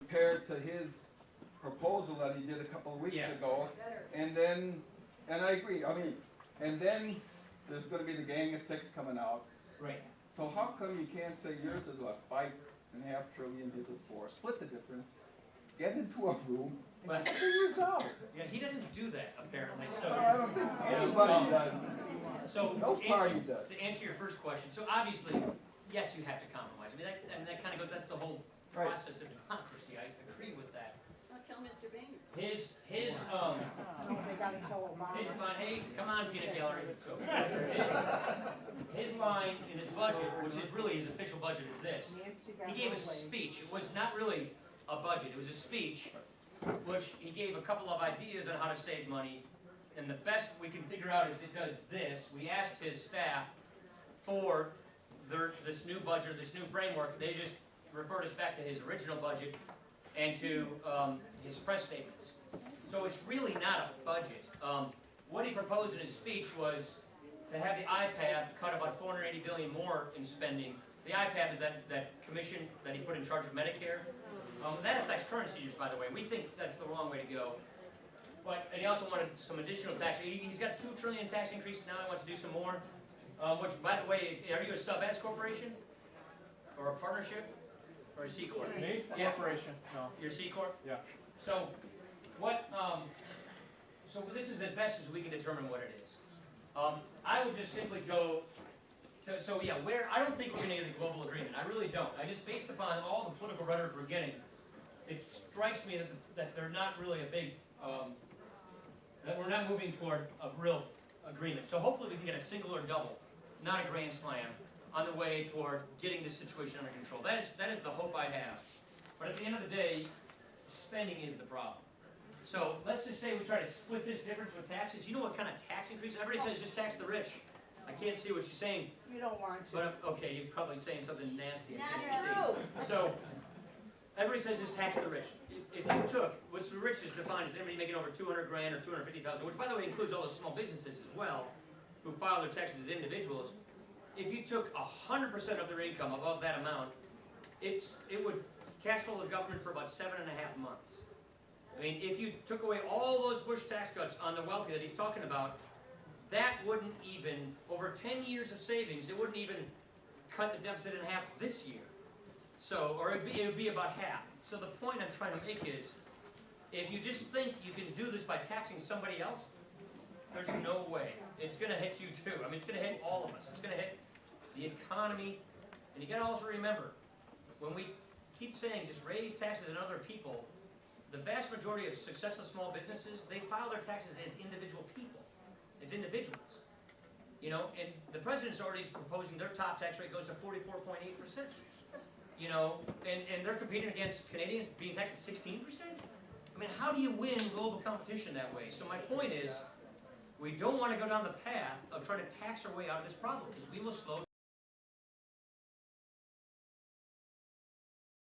compared to his proposal that he did a couple of weeks Yeah. ago. And then, and I agree, I mean, and then there's gonna be the Gang of Six coming out. Right. So how come you can't say yours is what, 5.5 trillion, his is 4? Split the difference, get into a room, and But- figure yours out. Yeah, he doesn't do that apparently, so. Well, I don't think anybody does. So No party does. to answer your first question, so obviously, yes, you have to compromise. I mean, that kind of goes, that's the whole Right. process of democracy. I agree with that. Now tell Mr. Boehner. His No, they gotta tell His Obama. line, hey, come on, peanut gallery. His line in his budget, which is really his official budget, is this. Nancy got He gave a her way. speech. It was not really a budget. It was a speech, which he gave a couple of ideas on how to save money. And the best we can figure out is it does this. We asked his staff for this new budget, this new framework. They just referred us back to his original budget and to his press statements. So it's really not a budget. What he proposed in his speech was to have the iPad cut about $480 billion more in spending. The iPad is that commission that he put in charge of Medicare. That affects current seniors, by the way. We think that's the wrong way to go. And he also wanted some additional tax. He's got $2 trillion tax increases now. He wants to do some more. Which, by the way, are you a sub-S corporation or a partnership or a C corp? Me? Yeah. Corporation, no, You're C corp. yeah. So what? So this is as best as we can determine what it is. I would just simply go. So yeah, where I don't think we're going to get a global agreement. I really don't. I just based upon all the political rhetoric we're getting, it strikes me that they're not really a big. That we're not moving toward a real agreement. So hopefully we can get a single or double, not a grand slam, on the way toward getting this situation under control. That is the hope I have. But at the end of the day, spending is the problem. So let's just say we try to split this difference with taxes. You know what kind of tax increase? Everybody says just tax the rich. I can't see what you're saying, You don't want to. but okay, you're probably saying something nasty. I Not can't see. true. So everybody says just tax the rich. If you took, what's the rich is defined as anybody making over 200 grand or 250,000, which by the way includes all those small businesses as well, who file their taxes as individuals. If you took 100% of their income above that amount, it would cash flow the government for about 7.5 months. I mean, if you took away all those Bush tax cuts on the wealthy that he's talking about, that wouldn't even, over 10 years of savings, it wouldn't even cut the deficit in half this year. So, or it would be about half. So the point I'm trying to make is, if you just think you can do this by taxing somebody else, there's no way. It's going to hit you too. I mean, it's going to hit all of us. It's going to hit the economy. And you got to also remember, when we keep saying just raise taxes on other people, the vast majority of successful small businesses, they file their taxes as individual people, as individuals. You know, and the president's already proposing their top tax rate goes to 44.8%. You know, and they're competing against Canadians being taxed at 16%. I mean, how do you win global competition that way? So my point is, we don't want to go down the path of trying to tax our way out of this problem, because we will slow